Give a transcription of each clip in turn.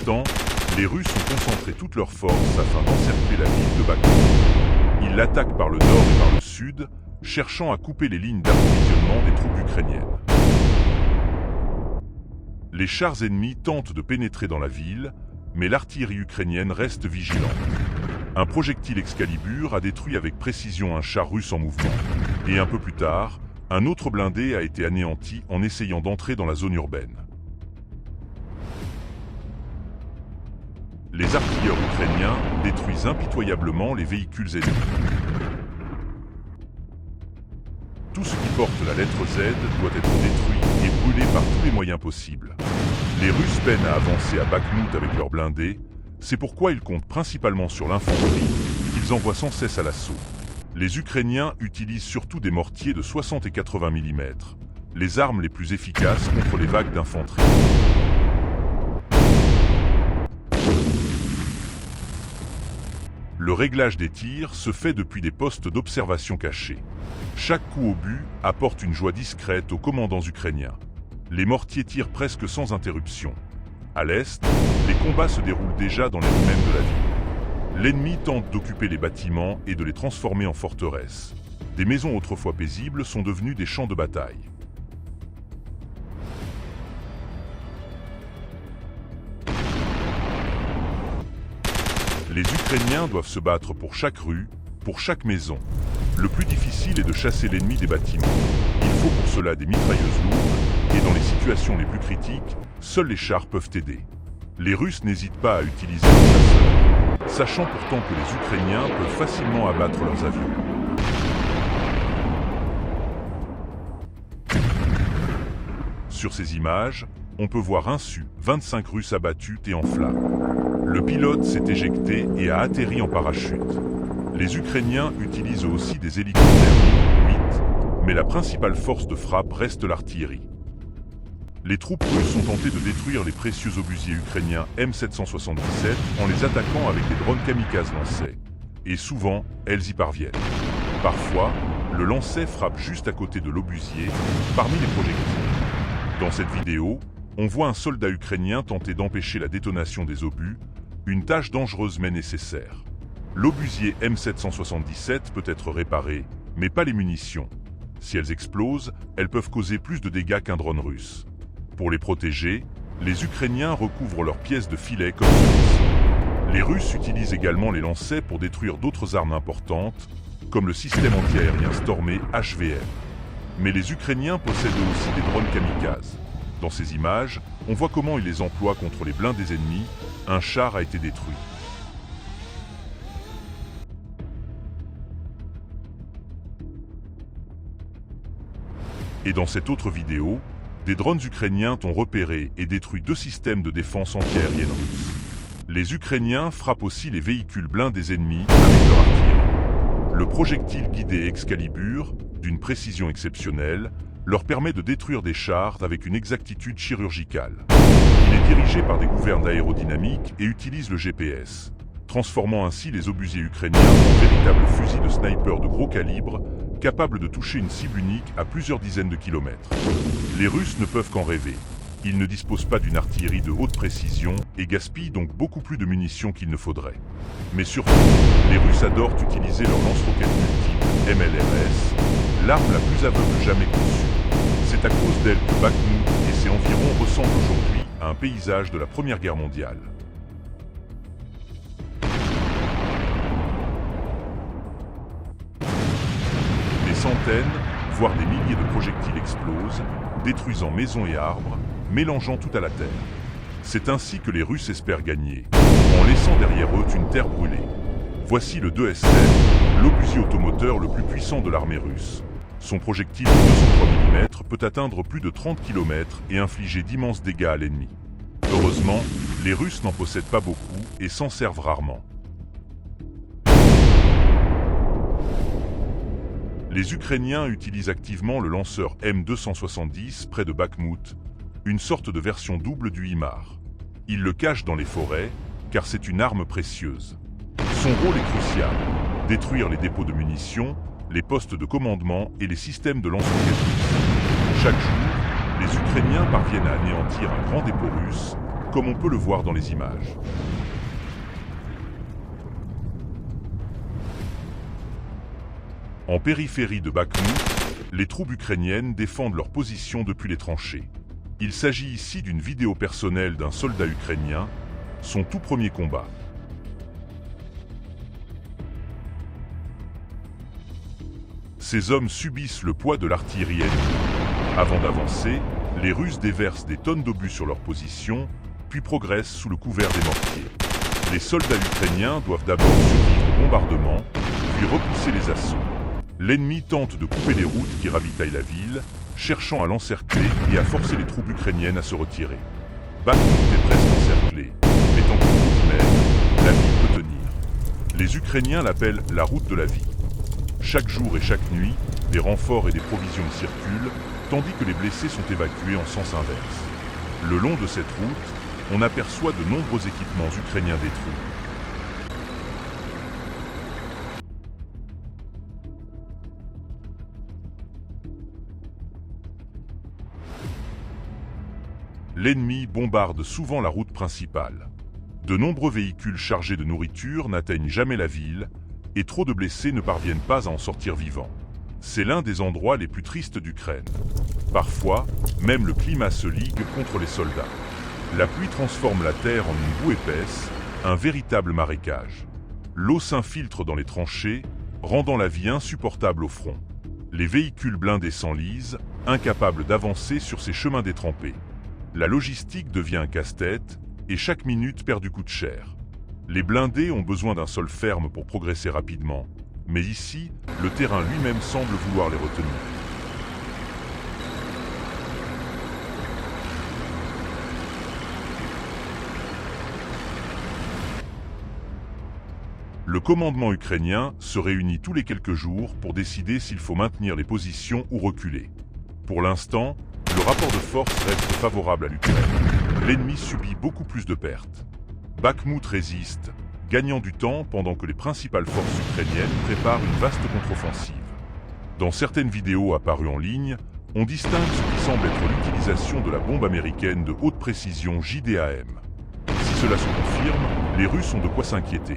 l'instant, les Russes ont concentré toutes leurs forces afin d'encercler la ville de Bakhmout. Ils l'attaquent par le nord et par le sud, cherchant à couper les lignes d'approvisionnement des troupes ukrainiennes. Les chars ennemis tentent de pénétrer dans la ville, mais l'artillerie ukrainienne reste vigilante. Un projectile Excalibur a détruit avec précision un char russe en mouvement, et un peu plus tard, un autre blindé a été anéanti en essayant d'entrer dans la zone urbaine. Les artilleurs ukrainiens détruisent impitoyablement les véhicules ennemis. Tout ce qui porte la lettre Z doit être détruit et brûlé par tous les moyens possibles. Les Russes peinent à avancer à Bakhmout avec leurs blindés, c'est pourquoi ils comptent principalement sur l'infanterie, qu'ils envoient sans cesse à l'assaut. Les Ukrainiens utilisent surtout des mortiers de 60 et 80 mm, les armes les plus efficaces contre les vagues d'infanterie. Le réglage des tirs se fait depuis des postes d'observation cachés. Chaque coup au but apporte une joie discrète aux commandants ukrainiens. Les mortiers tirent presque sans interruption. À l'est, les combats se déroulent déjà dans les rues mêmes de la ville. L'ennemi tente d'occuper les bâtiments et de les transformer en forteresses. Des maisons autrefois paisibles sont devenues des champs de bataille. Les Ukrainiens doivent se battre pour chaque rue, pour chaque maison. Le plus difficile est de chasser l'ennemi des bâtiments. Il faut pour cela des mitrailleuses lourdes, et dans les situations les plus critiques, seuls les chars peuvent aider. Les Russes n'hésitent pas à utiliser leurs chasseurs, sachant pourtant que les Ukrainiens peuvent facilement abattre leurs avions. Sur ces images, on peut voir un Su-25 Russes abattus et en flammes. Le pilote s'est éjecté et a atterri en parachute. Les Ukrainiens utilisent aussi des hélicoptères Mi-8, mais la principale force de frappe reste l'artillerie. Les troupes russes ont tenté de détruire les précieux obusiers ukrainiens M777 en les attaquant avec des drones kamikazes lancés. Et souvent, elles y parviennent. Parfois, le lancer frappe juste à côté de l'obusier, parmi les projectiles. Dans cette vidéo, on voit un soldat ukrainien tenter d'empêcher la détonation des obus, une tâche dangereuse mais nécessaire. L'obusier M777 peut être réparé, mais pas les munitions. Si elles explosent, elles peuvent causer plus de dégâts qu'un drone russe. Pour les protéger, les Ukrainiens recouvrent leurs pièces de filet comme celui-ci. Les Russes utilisent également les lancers pour détruire d'autres armes importantes, comme le système anti-aérien Stormé HVM. Mais les Ukrainiens possèdent aussi des drones kamikazes. Dans ces images, on voit comment ils les emploient contre les blindés ennemis. Un char a été détruit. Et dans cette autre vidéo, des drones ukrainiens ont repéré et détruit 2 systèmes de défense antiaérienne russes. Les Ukrainiens frappent aussi les véhicules blindés ennemis avec leur artillerie. Le projectile guidé Excalibur, d'une précision exceptionnelle, leur permet de détruire des chars avec une exactitude chirurgicale. Il est dirigé par des gouvernes aérodynamiques et utilise le GPS, transformant ainsi les obusiers ukrainiens en véritables fusils de sniper de gros calibre, capables de toucher une cible unique à plusieurs dizaines de kilomètres. Les Russes ne peuvent qu'en rêver. Ils ne disposent pas d'une artillerie de haute précision et gaspillent donc beaucoup plus de munitions qu'il ne faudrait. Mais surtout, les Russes adorent utiliser leurs lance-roquettes multiples MLRS, l'arme la plus aveugle jamais conçue. C'est à cause d'elle que Bakhmout et ses environs ressemblent aujourd'hui à un paysage de la Première Guerre mondiale. Des centaines, voire des milliers de projectiles explosent, détruisant maisons et arbres, mélangeant tout à la terre. C'est ainsi que les Russes espèrent gagner, en laissant derrière eux une terre brûlée. Voici le 2S7, l'obusier automoteur le plus puissant de l'armée russe. Son projectile de 203 mm peut atteindre plus de 30 km et infliger d'immenses dégâts à l'ennemi. Heureusement, les Russes n'en possèdent pas beaucoup et s'en servent rarement. Les Ukrainiens utilisent activement le lanceur M270 près de Bakhmout, une sorte de version double du HIMARS. Ils le cachent dans les forêts, car c'est une arme précieuse. Son rôle est crucial, détruire les dépôts de munitions, les postes de commandement et les systèmes de lance-roquettes russes. Chaque jour, les Ukrainiens parviennent à anéantir un grand dépôt russe, comme on peut le voir dans les images. En périphérie de Bakhmout, les troupes ukrainiennes défendent leur position depuis les tranchées. Il s'agit ici d'une vidéo personnelle d'un soldat ukrainien, son tout premier combat. Ces hommes subissent le poids de l'artillerie ennemie. Avant d'avancer, les Russes déversent des tonnes d'obus sur leur position, puis progressent sous le couvert des mortiers. Les soldats ukrainiens doivent d'abord survivre au bombardement, puis repousser les assauts. L'ennemi tente de couper les routes qui ravitaillent la ville, cherchant à l'encercler et à forcer les troupes ukrainiennes à se retirer. Bakhmout est presque encerclée, mais tant que tout mène, la ville peut tenir. Les Ukrainiens l'appellent la route de la vie. Chaque jour et chaque nuit, des renforts et des provisions circulent, tandis que les blessés sont évacués en sens inverse. Le long de cette route, on aperçoit de nombreux équipements ukrainiens détruits. L'ennemi bombarde souvent la route principale. De nombreux véhicules chargés de nourriture n'atteignent jamais la ville, et trop de blessés ne parviennent pas à en sortir vivants. C'est l'un des endroits les plus tristes d'Ukraine. Parfois, même le climat se ligue contre les soldats. La pluie transforme la terre en une boue épaisse, un véritable marécage. L'eau s'infiltre dans les tranchées, rendant la vie insupportable au front. Les véhicules blindés s'enlisent, incapables d'avancer sur ces chemins détrempés. La logistique devient un casse-tête, et chaque minute perdue coûte cher. Les blindés ont besoin d'un sol ferme pour progresser rapidement, mais ici, le terrain lui-même semble vouloir les retenir. Le commandement ukrainien se réunit tous les quelques jours pour décider s'il faut maintenir les positions ou reculer. Pour l'instant, le rapport de force reste favorable à l'Ukraine. L'ennemi subit beaucoup plus de pertes. Bakhmout résiste, gagnant du temps pendant que les principales forces ukrainiennes préparent une vaste contre-offensive. Dans certaines vidéos apparues en ligne, on distingue ce qui semble être l'utilisation de la bombe américaine de haute précision JDAM. Si cela se confirme, les Russes ont de quoi s'inquiéter.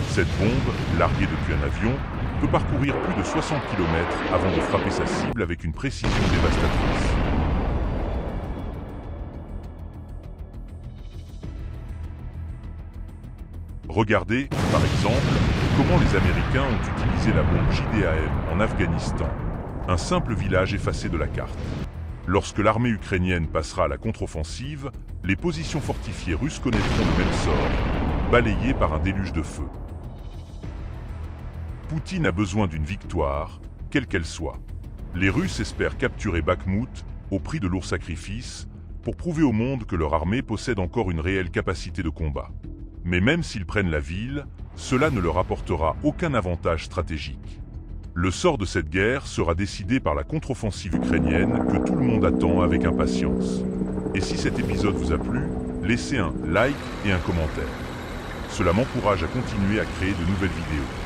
Cette bombe, larguée depuis un avion, peut parcourir plus de 60 km avant de frapper sa cible avec une précision dévastatrice. Regardez, par exemple, comment les Américains ont utilisé la bombe JDAM en Afghanistan, un simple village effacé de la carte. Lorsque l'armée ukrainienne passera à la contre-offensive, les positions fortifiées russes connaîtront le même sort, balayées par un déluge de feu. Poutine a besoin d'une victoire, quelle qu'elle soit. Les Russes espèrent capturer Bakhmout, au prix de lourds sacrifices, pour prouver au monde que leur armée possède encore une réelle capacité de combat. Mais même s'ils prennent la ville, cela ne leur apportera aucun avantage stratégique. Le sort de cette guerre sera décidé par la contre-offensive ukrainienne que tout le monde attend avec impatience. Et si cet épisode vous a plu, laissez un like et un commentaire. Cela m'encourage à continuer à créer de nouvelles vidéos.